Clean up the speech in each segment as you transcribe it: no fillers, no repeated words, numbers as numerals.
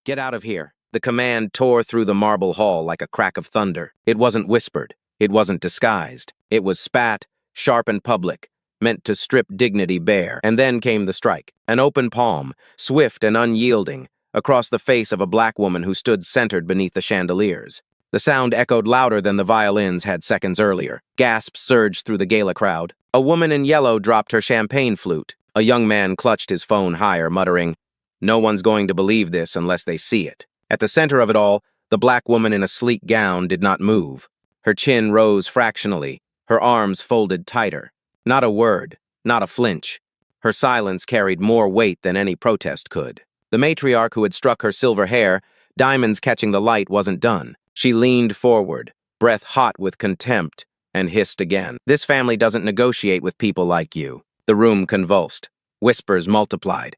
Get out of here. The command tore through the marble hall like a crack of thunder. It wasn't whispered. It wasn't disguised. It was spat, sharp and public, meant to strip dignity bare. And then came the strike. An open palm, swift and unyielding, across the face of a black woman who stood centered beneath the chandeliers. The sound echoed louder than the violins had seconds earlier. Gasps surged through the gala crowd. A woman in yellow dropped her champagne flute. A young man clutched his phone higher, muttering, "No one's going to believe this unless they see it." At the center of it all, the black woman in a sleek gown did not move. Her chin rose fractionally, her arms folded tighter. Not a word, not a flinch. Her silence carried more weight than any protest could. The matriarch who had struck her silver hair, diamonds catching the light, wasn't done. She leaned forward, breath hot with contempt, and hissed again. "This family doesn't negotiate with people like you." The room convulsed. Whispers multiplied.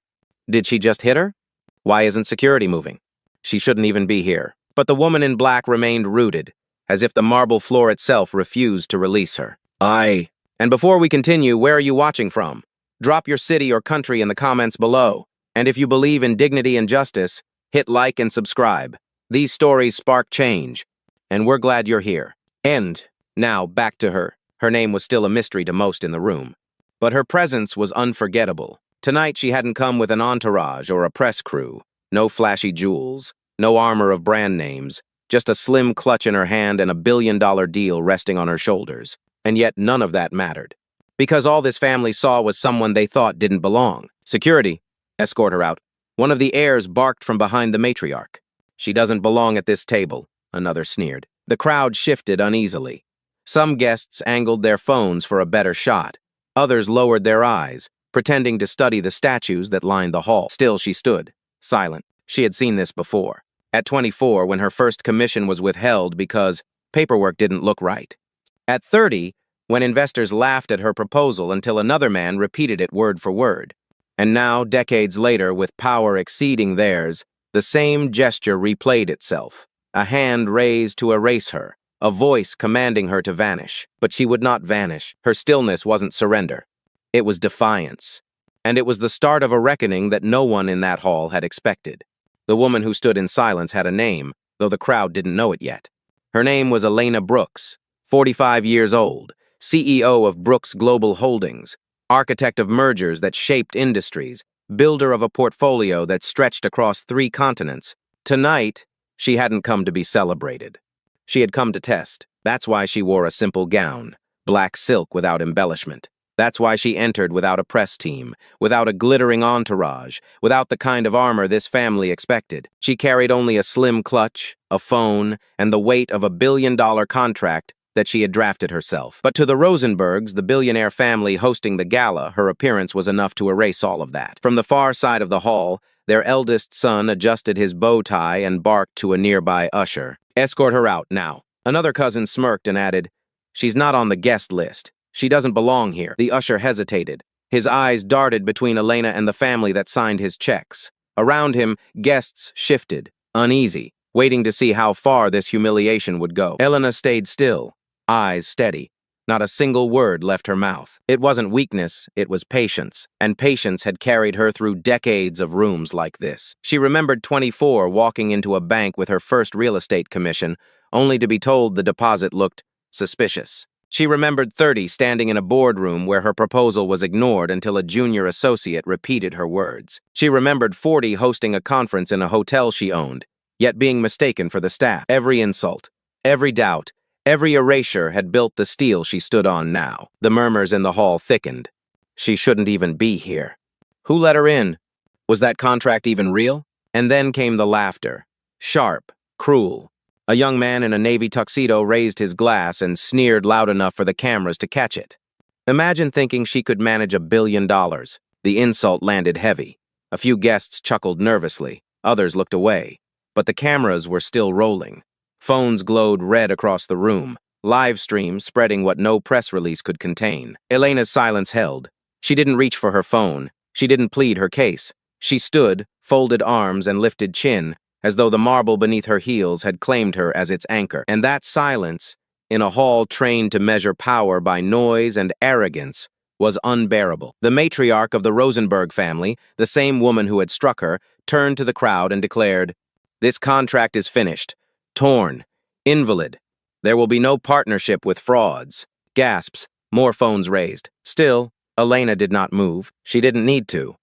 Did she just hit her? Why isn't security moving? She shouldn't even be here. But the woman in black remained rooted, as if the marble floor itself refused to release her. And before we continue, where are you watching from? Drop your city or country in the comments below. And if you believe in dignity and justice, hit like and subscribe. These stories spark change, and we're glad you're here. Now, back to her. Her name was still a mystery to most in the room. But her presence was unforgettable. Tonight she hadn't come with an entourage or a press crew. No flashy jewels, no armor of brand names, just a slim clutch in her hand and $1 billion deal resting on her shoulders. And yet none of that mattered. Because all this family saw was someone they thought didn't belong. "Security, escort her out." One of the heirs barked from behind the matriarch. "She doesn't belong at this table," another sneered. The crowd shifted uneasily. Some guests angled their phones for a better shot. Others lowered their eyes, pretending to study the statues that lined the hall. Still she stood, silent. She had seen this before. At 24, when her first commission was withheld because paperwork didn't look right. At 30, when investors laughed at her proposal until another man repeated it word for word. And now, decades later, with power exceeding theirs, the same gesture replayed itself. A hand raised to erase her, a voice commanding her to vanish. But she would not vanish. Her stillness wasn't surrender. It was defiance. And it was the start of a reckoning that no one in that hall had expected. The woman who stood in silence had a name, though the crowd didn't know it yet. Her name was Elena Brooks, 45 years old, CEO of Brooks Global Holdings, architect of mergers that shaped industries, builder of a portfolio that stretched across 3 continents. Tonight, she hadn't come to be celebrated. She had come to test. That's why she wore a simple gown, black silk without embellishment. That's why she entered without a press team, without a glittering entourage, without the kind of armor this family expected. She carried only a slim clutch, a phone, and the weight of $1 billion contract that she had drafted herself. But to the Rosenbergs, the billionaire family hosting the gala, her appearance was enough to erase all of that. From the far side of the hall, their eldest son adjusted his bow tie and barked to a nearby usher. "Escort her out, now." Another cousin smirked and added, "She's not on the guest list. She doesn't belong here." The usher hesitated. His eyes darted between Elena and the family that signed his checks. Around him, guests shifted, uneasy, waiting to see how far this humiliation would go. Elena stayed still, eyes steady. Not a single word left her mouth. It wasn't weakness, it was patience, and patience had carried her through decades of rooms like this. She remembered 24 walking into a bank with her first real estate commission, only to be told the deposit looked suspicious. She remembered 30 standing in a boardroom where her proposal was ignored until a junior associate repeated her words. She remembered 40 hosting a conference in a hotel she owned, yet being mistaken for the staff. Every insult, every doubt, every erasure had built the steel she stood on now. The murmurs in the hall thickened. She shouldn't even be here. Who let her in? Was that contract even real? And then came the laughter. Sharp, cruel. A young man in a navy tuxedo raised his glass and sneered loud enough for the cameras to catch it. Imagine thinking she could manage $1 billion. The insult landed heavy. A few guests chuckled nervously. Others looked away. But the cameras were still rolling. Phones glowed red across the room, live stream spreading what no press release could contain. Elena's silence held. She didn't reach for her phone. She didn't plead her case. She stood, folded arms and lifted chin, as though the marble beneath her heels had claimed her as its anchor. And that silence, in a hall trained to measure power by noise and arrogance, was unbearable. The matriarch of the Rosenberg family, the same woman who had struck her, turned to the crowd and declared, This contract is finished. Torn. Invalid. There will be no partnership with frauds. Gasps. More phones raised. Still, Elena did not move. She didn't need to.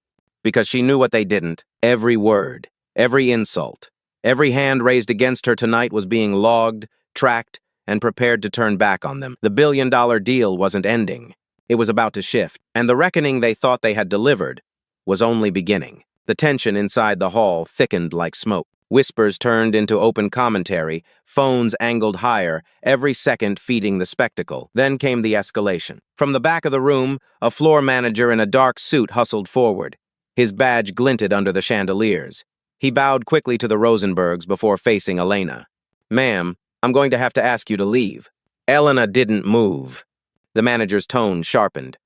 Because she knew what they didn't. Every word. Every insult. Every hand raised against her tonight was being logged, tracked, and prepared to turn back on them. The billion-dollar deal wasn't ending. It was about to shift, and the reckoning they thought they had delivered was only beginning. The tension inside the hall thickened like smoke. Whispers turned into open commentary, phones angled higher, every second feeding the spectacle. Then came the escalation. From the back of the room, a floor manager in a dark suit hustled forward. His badge glinted under the chandeliers. He bowed quickly to the Rosenbergs before facing Elena. "Ma'am, I'm going to have to ask you to leave." Elena didn't move. The manager's tone sharpened.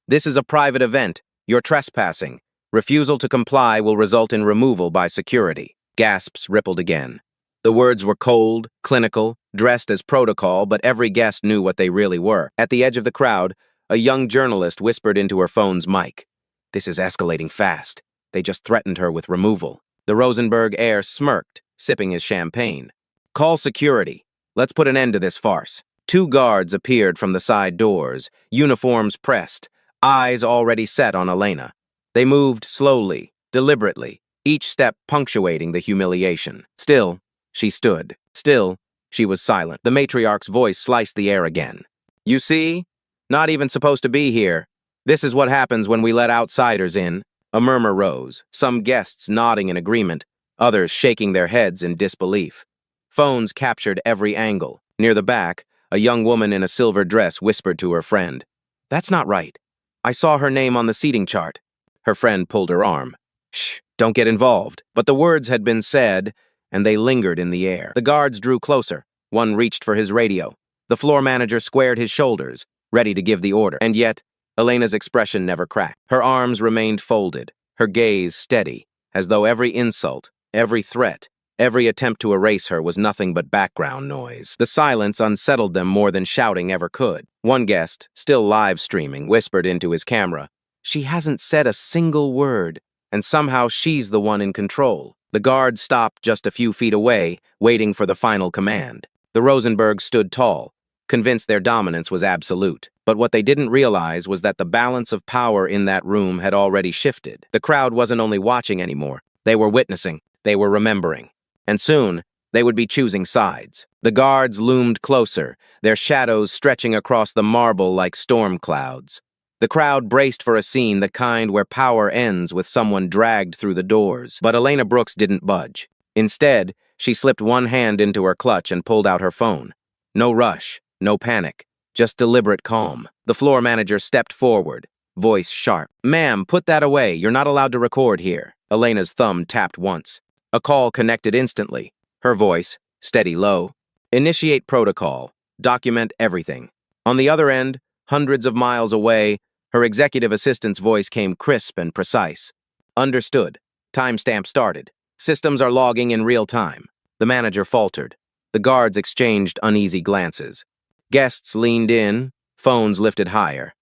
"This is a private event. You're trespassing. Refusal to comply will result in removal by security." Gasps rippled again. The words were cold, clinical, dressed as protocol, but every guest knew what they really were. At the edge of the crowd, a young journalist whispered into her phone's mic. "This is escalating fast. They just threatened her with removal." The Rosenberg heir smirked, sipping his champagne. "Call security. Let's put an end to this farce." Two guards appeared from the side doors, uniforms pressed, eyes already set on Elena. They moved slowly, deliberately, each step punctuating the humiliation. Still, she stood. Still, she was silent. The matriarch's voice sliced the air again. "You see? Not even supposed to be here. This is what happens when we let outsiders in." A murmur rose, some guests nodding in agreement, others shaking their heads in disbelief. Phones captured every angle. Near the back, a young woman in a silver dress whispered to her friend, "That's not right. I saw her name on the seating chart." Her friend pulled her arm. "Shh, don't get involved." But the words had been said, and they lingered in the air. The guards drew closer. One reached for his radio. The floor manager squared his shoulders, ready to give the order. And yet, Elena's expression never cracked. Her arms remained folded, her gaze steady, as though every insult, every threat, every attempt to erase her was nothing but background noise. The silence unsettled them more than shouting ever could. One guest, still live streaming, whispered into his camera, "She hasn't said a single word, and somehow she's the one in control." The guard stopped just a few feet away, waiting for the final command. The Rosenbergs stood tall, convinced their dominance was absolute. But what they didn't realize was that the balance of power in that room had already shifted. The crowd wasn't only watching anymore. They were witnessing. They were remembering. And soon, they would be choosing sides. The guards loomed closer, their shadows stretching across the marble like storm clouds. The crowd braced for a scene, the kind where power ends with someone dragged through the doors. But Elena Brooks didn't budge. Instead, she slipped one hand into her clutch and pulled out her phone. No rush, no panic, just deliberate calm. The floor manager stepped forward, voice sharp. "Ma'am, put that away. You're not allowed to record here." Elena's thumb tapped once. A call connected instantly. Her voice, steady low. "Initiate protocol. Document everything." On the other end, hundreds of miles away, her executive assistant's voice came crisp and precise. "Understood. Timestamp started. Systems are logging in real time." The manager faltered. The guards exchanged uneasy glances. Guests leaned in, phones lifted higher.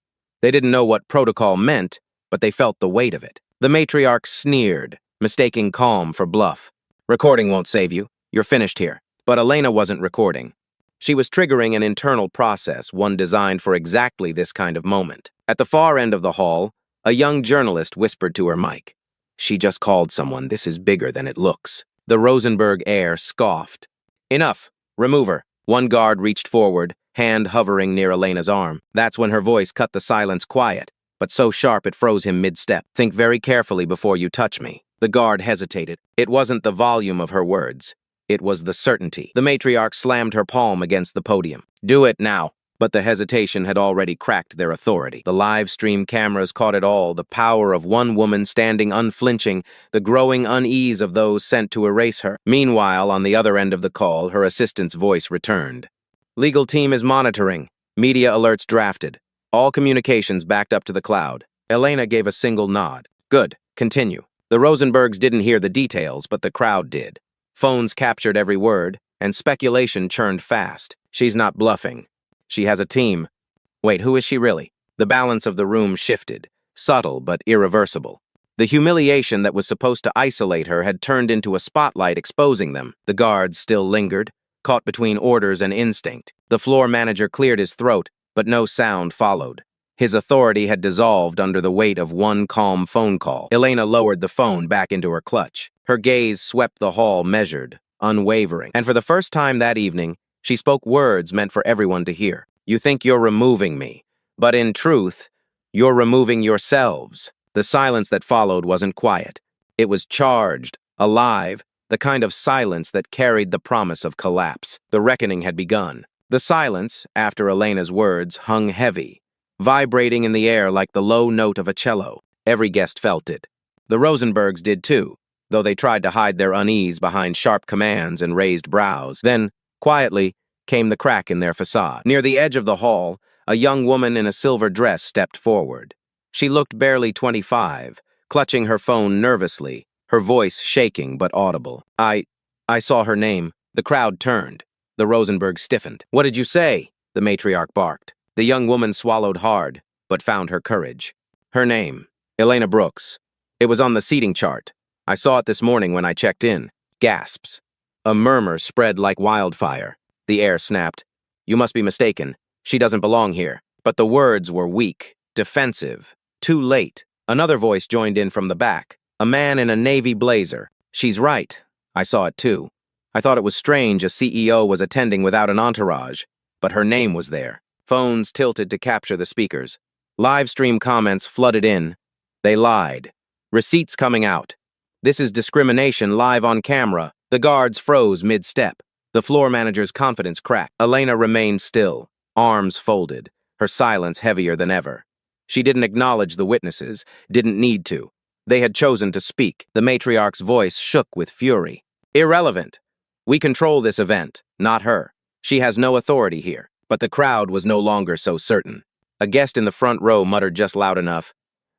They didn't know what protocol meant, but they felt the weight of it. The matriarch sneered, mistaking calm for bluff. "Recording won't save you. You're finished here." But Elena wasn't recording. She was triggering an internal process, one designed for exactly this kind of moment. At the far end of the hall, a young journalist whispered to her mic. "She just called someone. This is bigger than it looks." The Rosenberg heir scoffed. "Enough. Remove her." One guard reached forward, hand hovering near Elena's arm. That's when her voice cut the silence quiet, but so sharp it froze him mid-step. "Think very carefully before you touch me." The guard hesitated. It wasn't the volume of her words. It was the certainty. The matriarch slammed her palm against the podium. "Do it now." But the hesitation had already cracked their authority. The live stream cameras caught it all, the power of one woman standing unflinching, the growing unease of those sent to erase her. Meanwhile, on the other end of the call, her assistant's voice returned. "Legal team is monitoring. Media alerts drafted. All communications backed up to the cloud." Elena gave a single nod. "Good. Continue." The Rosenbergs didn't hear the details, but the crowd did. Phones captured every word, and speculation churned fast. "She's not bluffing. She has a team. Wait, who is she really?" The balance of the room shifted, subtle but irreversible. The humiliation that was supposed to isolate her had turned into a spotlight exposing them. The guards still lingered, caught between orders and instinct. The floor manager cleared his throat, but no sound followed. His authority had dissolved under the weight of one calm phone call. Elena lowered the phone back into her clutch. Her gaze swept the hall, measured, unwavering. And for the first time that evening, she spoke words meant for everyone to hear. You think you're removing me, but in truth, you're removing yourselves. The silence that followed wasn't quiet. It was charged, alive, the kind of silence that carried the promise of collapse. The reckoning had begun. The silence, after Elena's words, hung heavy, vibrating in the air like the low note of a cello. Every guest felt it. The Rosenbergs did too, though they tried to hide their unease behind sharp commands and raised brows. Then, quietly, came the crack in their facade. Near the edge of the hall, a young woman in a silver dress stepped forward. She looked barely 25, clutching her phone nervously, her voice shaking but audible. I saw her name. The crowd turned. The Rosenbergs stiffened. What did you say? The matriarch barked. The young woman swallowed hard, but found her courage. Her name, Elena Brooks. It was on the seating chart. I saw it this morning when I checked in. Gasps. A murmur spread like wildfire. The air snapped. You must be mistaken. She doesn't belong here. But the words were weak, defensive. Too late. Another voice joined in from the back. A man in a navy blazer. She's right. I saw it too. I thought it was strange a CEO was attending without an entourage, but her name was there. Phones tilted to capture the speakers. Live stream comments flooded in. They lied. Receipts coming out. This is discrimination live on camera. The guards froze mid-step. The floor manager's confidence cracked. Elena remained still, arms folded, her silence heavier than ever. She didn't acknowledge the witnesses, didn't need to. They had chosen to speak. The matriarch's voice shook with fury. Irrelevant. We control this event, not her. She has no authority here. But the crowd was no longer so certain. A guest in the front row muttered just loud enough.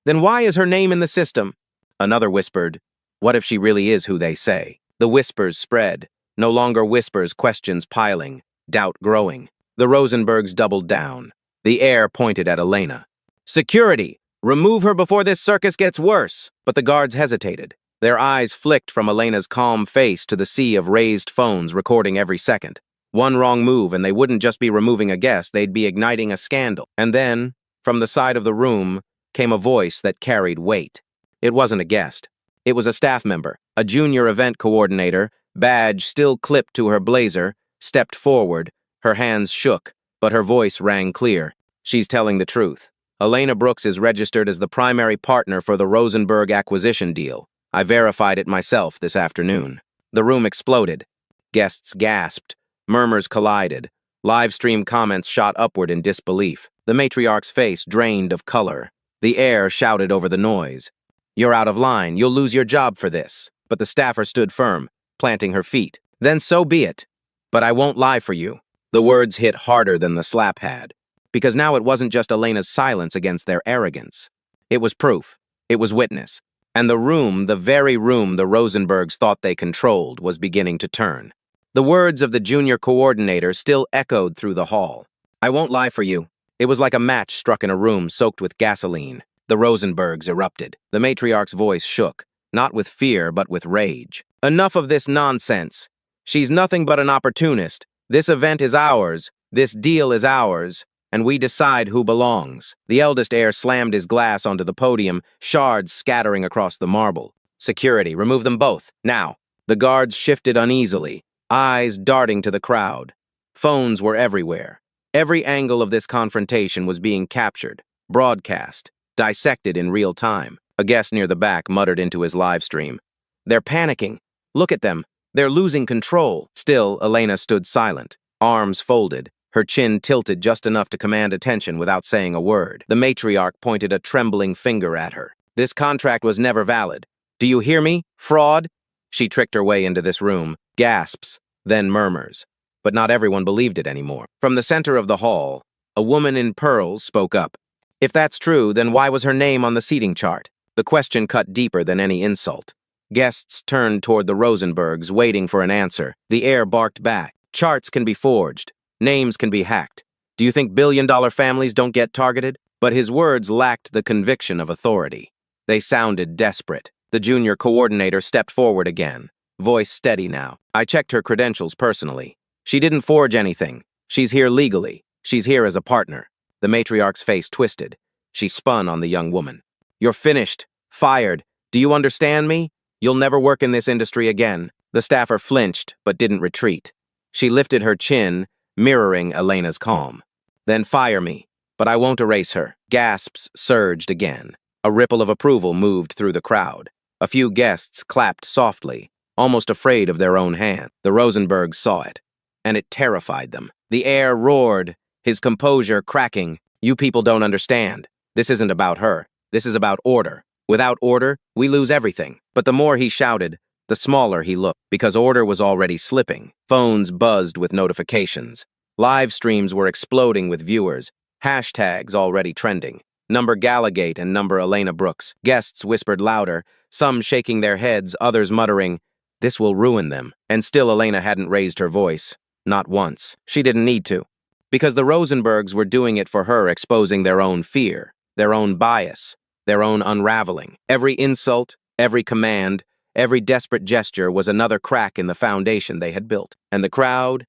Then why is her name in the system? Another whispered, what if she really is who they say? The whispers spread. No longer whispers, questions piling, doubt growing. The Rosenbergs doubled down. The air pointed at Elena. Security! Remove her before this circus gets worse! But the guards hesitated. Their eyes flicked from Elena's calm face to the sea of raised phones recording every second. One wrong move and they wouldn't just be removing a guest, they'd be igniting a scandal. And then, from the side of the room, came a voice that carried weight. It wasn't a guest. It was a staff member, a junior event coordinator, badge still clipped to her blazer, stepped forward. Her hands shook, but her voice rang clear. She's telling the truth. Elena Brooks is registered as the primary partner for the Rosenberg acquisition deal. I verified it myself this afternoon. The room exploded. Guests gasped. Murmurs collided. Live stream comments shot upward in disbelief. The matriarch's face drained of color. The air shouted over the noise. You're out of line. You'll lose your job for this. But the staffer stood firm, planting her feet. Then so be it. But I won't lie for you. The words hit harder than the slap had. Because now it wasn't just Elena's silence against their arrogance. It was proof. It was witness. And the room, the very room the Rosenbergs thought they controlled, was beginning to turn. The words of the junior coordinator still echoed through the hall. I won't lie for you. It was like a match struck in a room soaked with gasoline. The Rosenbergs erupted. The matriarch's voice shook, not with fear but with rage. Enough of this nonsense. She's nothing but an opportunist. This event is ours. This deal is ours. And we decide who belongs. The eldest heir slammed his glass onto the podium, shards scattering across the marble. Security, remove them both, now. The guards shifted uneasily, eyes darting to the crowd. Phones were everywhere. Every angle of this confrontation was being captured, broadcast, dissected in real time. A guest near the back muttered into his live stream. They're panicking. Look at them. They're losing control. Still, Elena stood silent, arms folded, her chin tilted just enough to command attention without saying a word. The matriarch pointed a trembling finger at her. This contract was never valid. Do you hear me? Fraud? She tricked her way into this room. Gasps, then murmurs. But not everyone believed it anymore. From the center of the hall, a woman in pearls spoke up. If that's true, then why was her name on the seating chart? The question cut deeper than any insult. Guests turned toward the Rosenbergs, waiting for an answer. The air barked back. Charts can be forged. Names can be hacked. Do you think billion-dollar families don't get targeted? But his words lacked the conviction of authority. They sounded desperate. The junior coordinator stepped forward again, voice steady now. I checked her credentials personally. She didn't forge anything. She's here legally. She's here as a partner. The matriarch's face twisted. She spun on the young woman. You're finished. Fired. Do you understand me? You'll never work in this industry again. The staffer flinched, but didn't retreat. She lifted her chin, mirroring Elena's calm. Then fire me, but I won't erase her. Gasps surged again. A ripple of approval moved through the crowd. A few guests clapped softly, almost afraid of their own hand. The Rosenbergs saw it, and it terrified them. The air roared, his composure cracking. You people don't understand. This isn't about her. This is about order. Without order, we lose everything. But the more he shouted, the smaller he looked, because order was already slipping. Phones buzzed with notifications. Live streams were exploding with viewers. Hashtags already trending. Number Galagate and number Elena Brooks. Guests whispered louder, some shaking their heads, others muttering, "This will ruin them." And still Elena hadn't raised her voice. Not once. She didn't need to. Because the Rosenbergs were doing it for her, exposing their own fear, their own bias, their own unraveling. Every insult, every command, every desperate gesture was another crack in the foundation they had built. And the crowd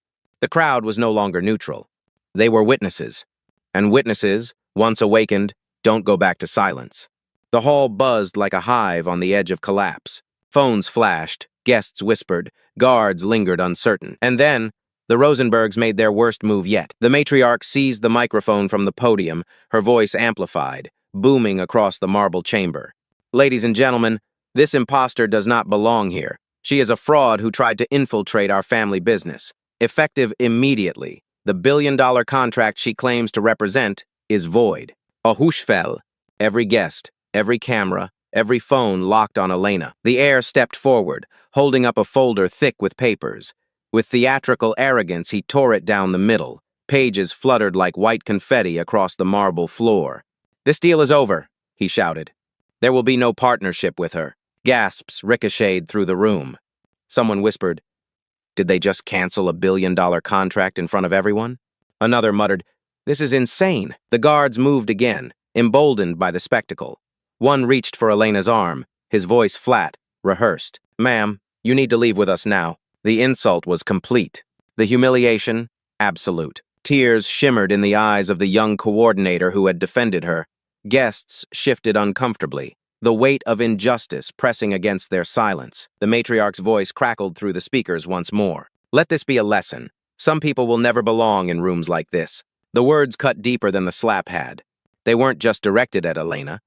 was no longer neutral. They were witnesses. And witnesses, once awakened, don't go back to silence. The hall buzzed like a hive on the edge of collapse. Phones flashed, guests whispered, guards lingered uncertain. And then, the Rosenbergs made their worst move yet. The matriarch seized the microphone from the podium, her voice amplified, booming across the marble chamber. Ladies and gentlemen, this imposter does not belong here. She is a fraud who tried to infiltrate our family business. Effective immediately, the billion-dollar contract she claims to represent is void. A whoosh fell. Every guest, every camera, every phone locked on Elena. The heir stepped forward, holding up a folder thick with papers. With theatrical arrogance, he tore it down the middle. Pages fluttered like white confetti across the marble floor. "This deal is over," he shouted. "There will be no partnership with her." Gasps ricocheted through the room. Someone whispered, "Did they just cancel a billion-dollar contract in front of everyone?" Another muttered, "This is insane." The guards moved again, emboldened by the spectacle. One reached for Elena's arm, his voice flat, rehearsed. "Ma'am, you need to leave with us now." The insult was complete. The humiliation, absolute. Tears shimmered in the eyes of the young coordinator who had defended her. Guests shifted uncomfortably, the weight of injustice pressing against their silence. The matriarch's voice crackled through the speakers once more. "Let this be a lesson. Some people will never belong in rooms like this." The words cut deeper than the slap had. They weren't just directed at Elena.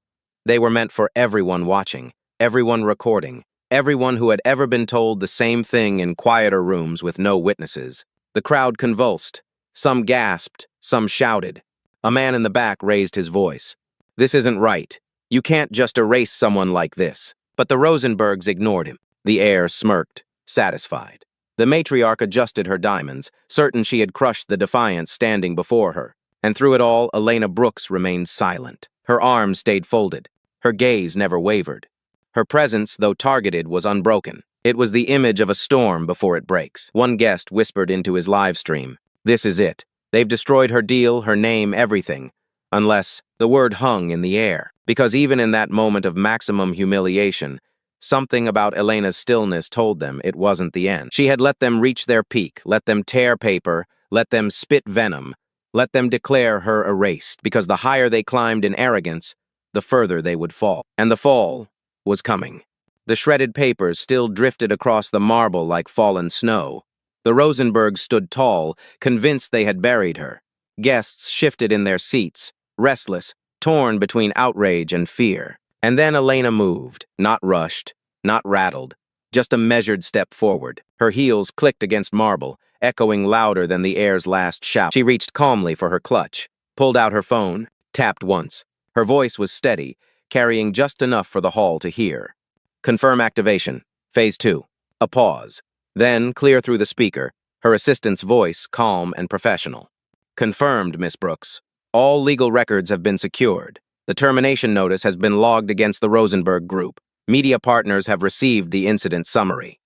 They were meant for everyone watching, everyone recording, everyone who had ever been told the same thing in quieter rooms with no witnesses. The crowd convulsed. Some gasped, some shouted. A man in the back raised his voice. "This isn't right. You can't just erase someone like this." But the Rosenbergs ignored him. The heir smirked, satisfied. The matriarch adjusted her diamonds, certain she had crushed the defiance standing before her. And through it all, Elena Brooks remained silent. Her arms stayed folded. Her gaze never wavered. Her presence, though targeted, was unbroken. It was the image of a storm before it breaks. One guest whispered into his live stream, "This is it. They've destroyed her deal, her name, everything." Unless the word hung in the air. Because even in that moment of maximum humiliation, something about Elena's stillness told them it wasn't the end. She had let them reach their peak, let them tear paper, let them spit venom, let them declare her erased. Because the higher they climbed in arrogance, the further they would fall. And the fall was coming. The shredded papers still drifted across the marble like fallen snow. The Rosenbergs stood tall, convinced they had buried her. Guests shifted in their seats, restless, torn between outrage and fear. And then Elena moved, not rushed, not rattled, just a measured step forward. Her heels clicked against marble, echoing louder than the heir's last shout. She reached calmly for her clutch, pulled out her phone, tapped once. Her voice was steady, carrying just enough for the hall to hear. "Confirm activation. Phase 2. A pause. Then, clear through the speaker, her assistant's voice calm and professional. "Confirmed, Miss Brooks. All legal records have been secured. The termination notice has been logged against the Rosenberg Group. Media partners have received the incident summary.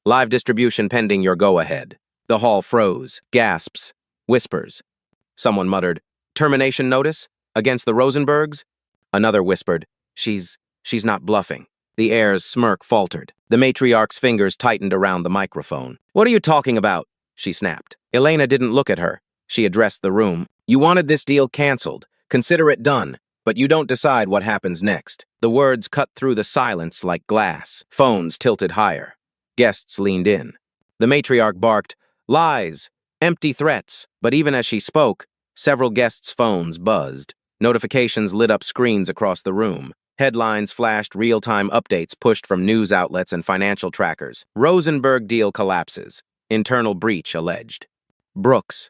Live distribution pending your go-ahead." The hall froze, gasps, whispers. Someone muttered, "Termination notice? Against the Rosenbergs?" Another whispered, She's She's not bluffing. The heir's smirk faltered. The matriarch's fingers tightened around the microphone. What are you talking about? She snapped. Elena didn't look at her. She addressed the room. You wanted this deal canceled. Consider it done. But you don't decide what happens next. The words cut through the silence like glass. Phones tilted higher. Guests leaned in. The matriarch barked, "Lies! Empty threats!" But even as she spoke, several guests' phones buzzed. Notifications lit up screens across the room. Headlines flashed real-time updates pushed from news outlets and financial trackers. Rosenberg deal collapses. Internal breach alleged. Brooks.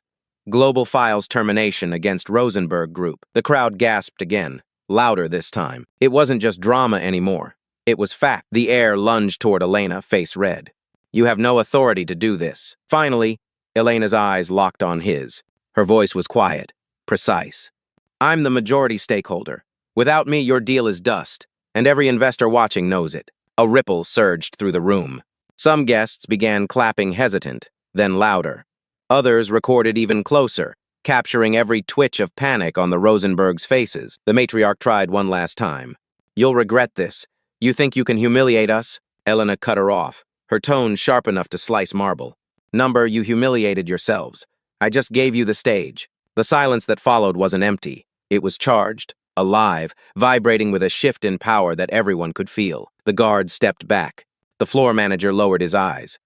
Global Files termination against Rosenberg Group. The crowd gasped again, louder this time. It wasn't just drama anymore. It was fact. The heir lunged toward Elena, face red. You have no authority to do this. Finally, Elena's eyes locked on his. Her voice was quiet, precise. I'm the majority stakeholder. Without me, your deal is dust, and every investor watching knows it. A ripple surged through the room. Some guests began clapping hesitant, then louder. Others recorded even closer, capturing every twitch of panic on the Rosenbergs' faces. The matriarch tried one last time. You'll regret this. You think you can humiliate us? Elena cut her off, her tone sharp enough to slice marble. Number, you humiliated yourselves. I just gave you the stage. The silence that followed wasn't empty. It was charged, alive, vibrating with a shift in power that everyone could feel. The guards stepped back. The floor manager lowered his eyes.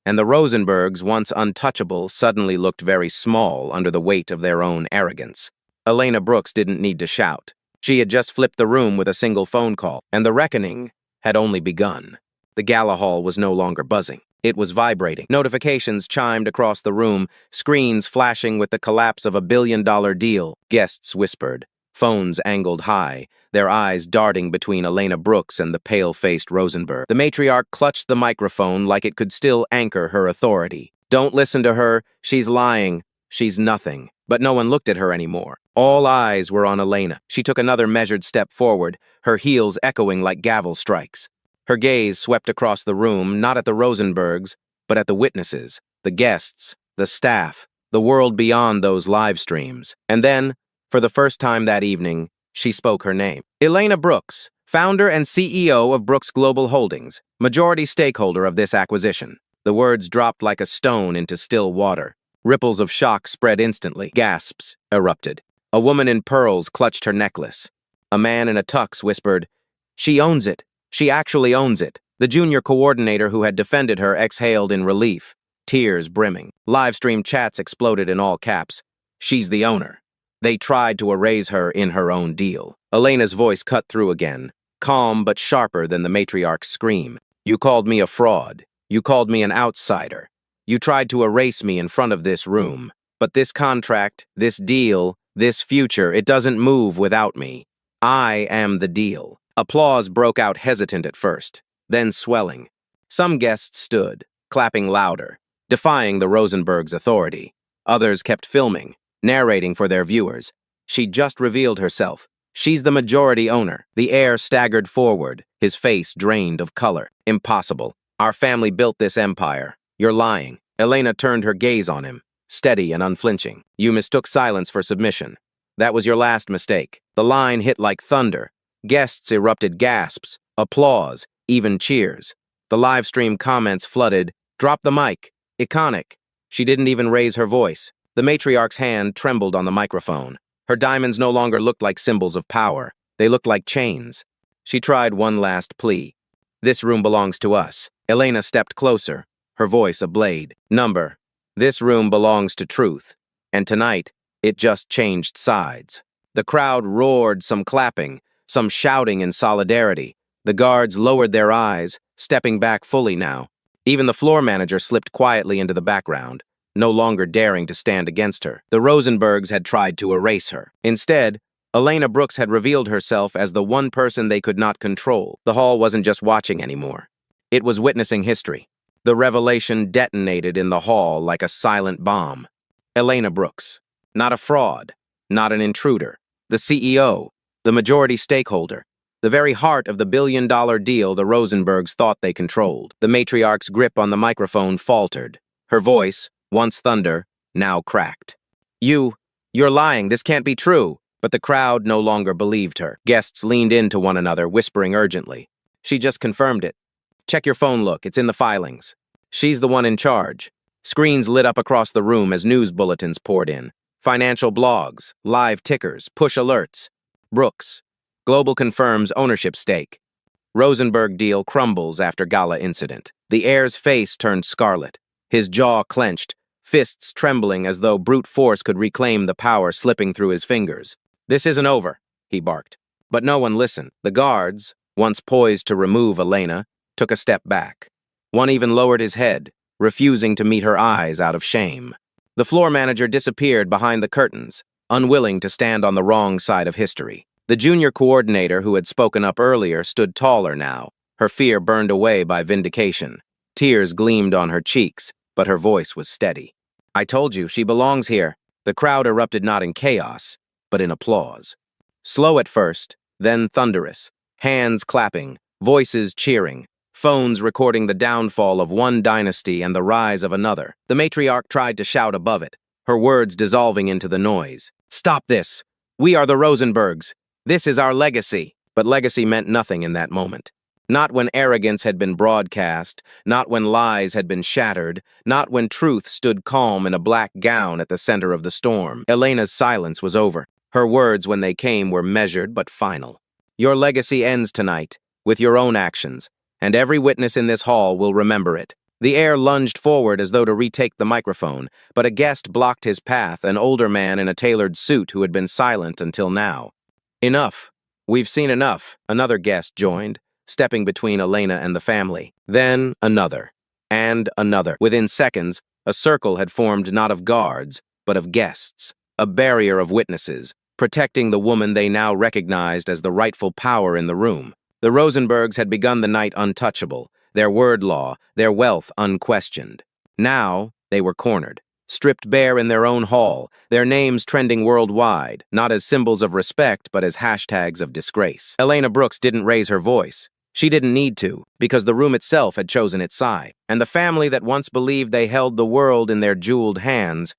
And the Rosenbergs, once untouchable, suddenly looked very small under the weight of their own arrogance. Elena Brooks didn't need to shout. She had just flipped the room with a single phone call, and the reckoning had only begun. The gala hall was no longer buzzing. It was vibrating. Notifications chimed across the room, screens flashing with the collapse of a billion-dollar deal. Guests whispered. Phones angled high, their eyes darting between Elena Brooks and the pale-faced Rosenberg. The matriarch clutched the microphone like it could still anchor her authority. Don't listen to her. She's lying. She's nothing. But no one looked at her anymore. All eyes were on Elena. She took another measured step forward, her heels echoing like gavel strikes. Her gaze swept across the room, not at the Rosenbergs, but at the witnesses, the guests, the staff, the world beyond those live streams. And then, for the first time that evening, she spoke her name. Elena Brooks, founder and CEO of Brooks Global Holdings, majority stakeholder of this acquisition. The words dropped like a stone into still water. Ripples of shock spread instantly. Gasps erupted. A woman in pearls clutched her necklace. A man in a tux whispered, "She owns it. She actually owns it." The junior coordinator who had defended her exhaled in relief, tears brimming. Livestream chats exploded in all caps. She's the owner. They tried to erase her in her own deal. Elena's voice cut through again, calm but sharper than the matriarch's scream. You called me a fraud. You called me an outsider. You tried to erase me in front of this room. But this contract, this deal, this future, it doesn't move without me. I am the deal. Applause broke out hesitant at first, then swelling. Some guests stood, clapping louder, defying the Rosenbergs' authority. Others kept filming, narrating for their viewers. She just revealed herself. She's the majority owner. The heir staggered forward, his face drained of color. Impossible. Our family built this empire. You're lying. Elena turned her gaze on him, steady and unflinching. You mistook silence for submission. That was your last mistake. The line hit like thunder. Guests erupted gasps, applause, even cheers. The live stream comments flooded. Drop the mic. Iconic. She didn't even raise her voice. The matriarch's hand trembled on the microphone. Her diamonds no longer looked like symbols of power. They looked like chains. She tried one last plea. This room belongs to us. Elena stepped closer, her voice a blade. Number. This room belongs to truth. And tonight, it just changed sides. The crowd roared, some clapping, some shouting in solidarity. The guards lowered their eyes, stepping back fully now. Even the floor manager slipped quietly into the background, no longer daring to stand against her. The Rosenbergs had tried to erase her. Instead, Elena Brooks had revealed herself as the one person they could not control. The hall wasn't just watching anymore. It was witnessing history. The revelation detonated in the hall like a silent bomb. Elena Brooks. Not a fraud. Not an intruder. The CEO. The majority stakeholder. The very heart of the billion-dollar deal the Rosenbergs thought they controlled. The matriarch's grip on the microphone faltered. Her voice, once thunder, now cracked. You're lying. This can't be true. But the crowd no longer believed her. Guests leaned into one another, whispering urgently. She just confirmed it. Check your phone, look, it's in the filings. She's the one in charge. Screens lit up across the room as news bulletins poured in. Financial blogs, live tickers, push alerts. Brooks. Global confirms ownership stake. Rosenberg deal crumbles after Gala incident. The heir's face turned scarlet. His jaw clenched, fists trembling as though brute force could reclaim the power slipping through his fingers. This isn't over, he barked. But no one listened. The guards, once poised to remove Elena, took a step back. One even lowered his head, refusing to meet her eyes out of shame. The floor manager disappeared behind the curtains, unwilling to stand on the wrong side of history. The junior coordinator who had spoken up earlier stood taller now, her fear burned away by vindication. Tears gleamed on her cheeks, but her voice was steady. I told you, she belongs here. The crowd erupted not in chaos, but in applause. Slow at first, then thunderous, hands clapping, voices cheering, phones recording the downfall of one dynasty and the rise of another. The matriarch tried to shout above it, her words dissolving into the noise. Stop this! We are the Rosenbergs! This is our legacy! But legacy meant nothing in that moment. Not when arrogance had been broadcast, not when lies had been shattered, not when truth stood calm in a black gown at the center of the storm. Elena's silence was over. Her words, when they came, were measured but final. Your legacy ends tonight, with your own actions, and every witness in this hall will remember it. The heir lunged forward as though to retake the microphone, but a guest blocked his path, an older man in a tailored suit who had been silent until now. Enough. We've seen enough, another guest joined, stepping between Elena and the family. Then another, and another. Within seconds, a circle had formed not of guards, but of guests, a barrier of witnesses, protecting the woman they now recognized as the rightful power in the room. The Rosenbergs had begun the night untouchable, their word law, their wealth unquestioned. Now they were cornered, stripped bare in their own hall, their names trending worldwide, not as symbols of respect, but as hashtags of disgrace. Elena Brooks didn't raise her voice. She didn't need to, because the room itself had chosen its side, and the family that once believed they held the world in their jeweled hands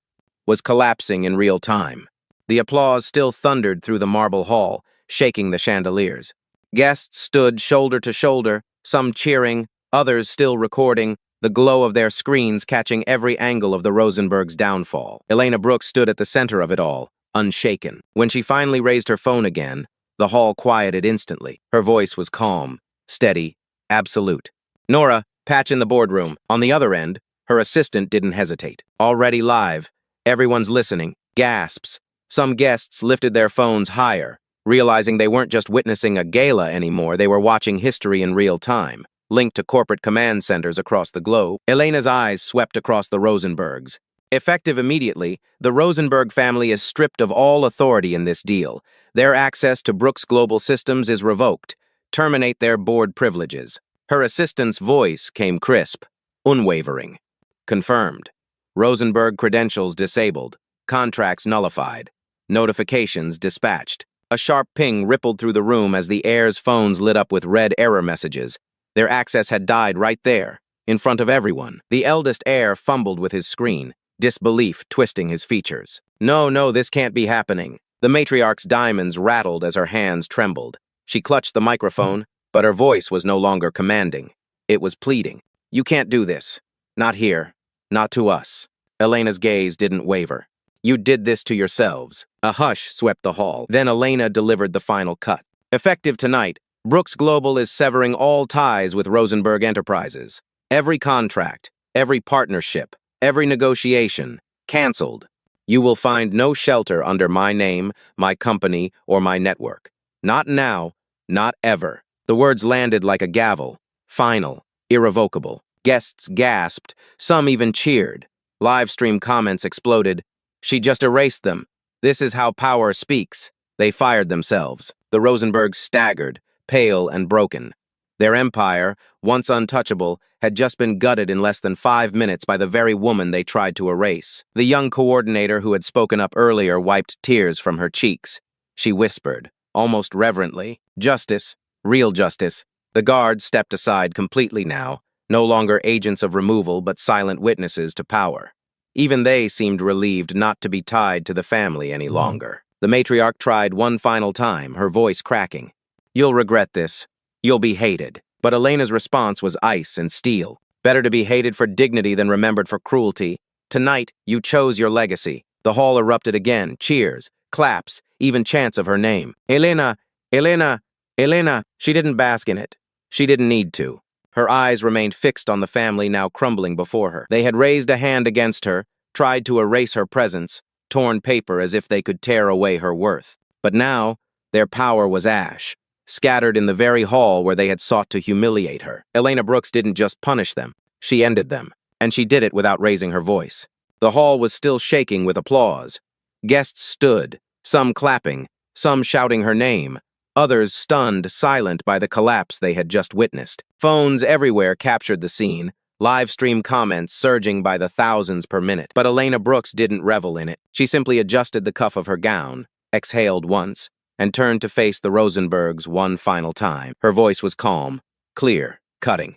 was collapsing in real time. The applause still thundered through the marble hall, shaking the chandeliers. Guests stood shoulder to shoulder, some cheering, others still recording, the glow of their screens catching every angle of the Rosenbergs' downfall. Elena Brooks stood at the center of it all, unshaken. When she finally raised her phone again, the hall quieted instantly. Her voice was calm, steady, absolute. Nora, patch in the boardroom. On the other end, her assistant didn't hesitate. Already live. Everyone's listening. Gasps. Some guests lifted their phones higher, realizing they weren't just witnessing a gala anymore, they were watching history in real time, linked to corporate command centers across the globe. Elena's eyes swept across the Rosenbergs. Effective immediately, the Rosenberg family is stripped of all authority in this deal. Their access to Brooks Global Systems is revoked. Terminate their board privileges. Her assistant's voice came crisp, unwavering. Confirmed. Rosenberg credentials disabled. Contracts nullified. Notifications dispatched. A sharp ping rippled through the room as the heir's phones lit up with red error messages. Their access had died right there, in front of everyone. The eldest heir fumbled with his screen, disbelief twisting his features. No, this can't be happening. The matriarch's diamonds rattled as her hands trembled. She clutched the microphone, but her voice was no longer commanding. It was pleading. You can't do this. Not here. Not to us. Elena's gaze didn't waver. You did this to yourselves. A hush swept the hall. Then Elena delivered the final cut. Effective tonight, Brooks Global is severing all ties with Rosenberg Enterprises. Every contract, every partnership, every negotiation, canceled. You will find no shelter under my name, my company, or my network. Not now, not ever. The words landed like a gavel. Final, irrevocable. Guests gasped, some even cheered. Live stream comments exploded. She just erased them. This is how power speaks. They fired themselves. The Rosenbergs staggered, pale and broken. Their empire, once untouchable, had just been gutted in less than 5 minutes by the very woman they tried to erase. The young coordinator who had spoken up earlier wiped tears from her cheeks. She whispered, almost reverently, "Justice, real justice." The guards stepped aside completely now, no longer agents of removal but silent witnesses to power. Even they seemed relieved not to be tied to the family any longer. The matriarch tried one final time, her voice cracking. "You'll regret this. You'll be hated." But Elena's response was ice and steel. "Better to be hated for dignity than remembered for cruelty. Tonight, you chose your legacy." The hall erupted again, cheers, claps, even chants of her name. "Elena! Elena! Elena!" She didn't bask in it. She didn't need to. Her eyes remained fixed on the family now crumbling before her. They had raised a hand against her, tried to erase her presence, torn paper as if they could tear away her worth. But now, their power was ash, scattered in the very hall where they had sought to humiliate her. Elena Brooks didn't just punish them, she ended them, and she did it without raising her voice. The hall was still shaking with applause. Guests stood, some clapping, some shouting her name, others stunned, silent by the collapse they had just witnessed. Phones everywhere captured the scene, live stream comments surging by the thousands per minute. But Elena Brooks didn't revel in it. She simply adjusted the cuff of her gown, exhaled once, and turned to face the Rosenbergs one final time. Her voice was calm, clear, cutting.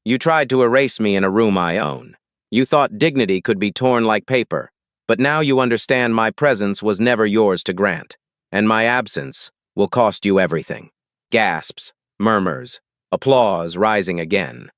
"You tried to erase me in a room I own. You thought dignity could be torn like paper, but now you understand my presence was never yours to grant, and my absence will cost you everything." Gasps, murmurs, applause rising again.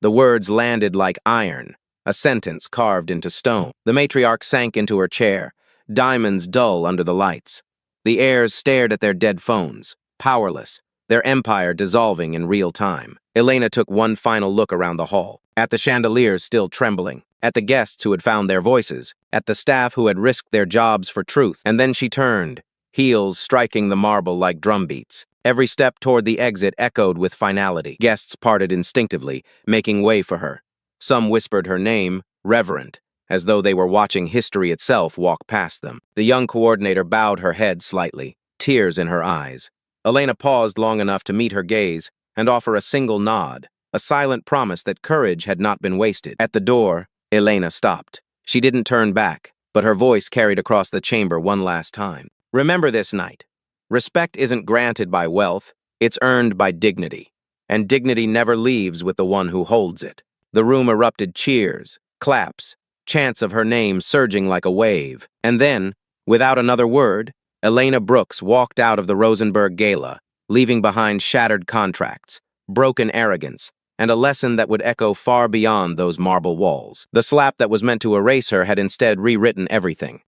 The words landed like iron, a sentence carved into stone. The matriarch sank into her chair, diamonds dull under the lights. The heirs stared at their dead phones, powerless, their empire dissolving in real time. Elena took one final look around the hall, at the chandeliers still trembling, at the guests who had found their voices, at the staff who had risked their jobs for truth, and then she turned, heels striking the marble like drumbeats. Every step toward the exit echoed with finality. Guests parted instinctively, making way for her. Some whispered her name, reverent, as though they were watching history itself walk past them. The young coordinator bowed her head slightly, tears in her eyes. Elena paused long enough to meet her gaze and offer a single nod, a silent promise that courage had not been wasted. At the door, Elena stopped. She didn't turn back, but her voice carried across the chamber one last time. "Remember this night. Respect isn't granted by wealth, it's earned by dignity. And dignity never leaves with the one who holds it." The room erupted cheers, claps, chants of her name surging like a wave. And then, without another word, Elena Brooks walked out of the Rosenberg Gala, leaving behind shattered contracts, broken arrogance, and a lesson that would echo far beyond those marble walls. The slap that was meant to erase her had instead rewritten everything.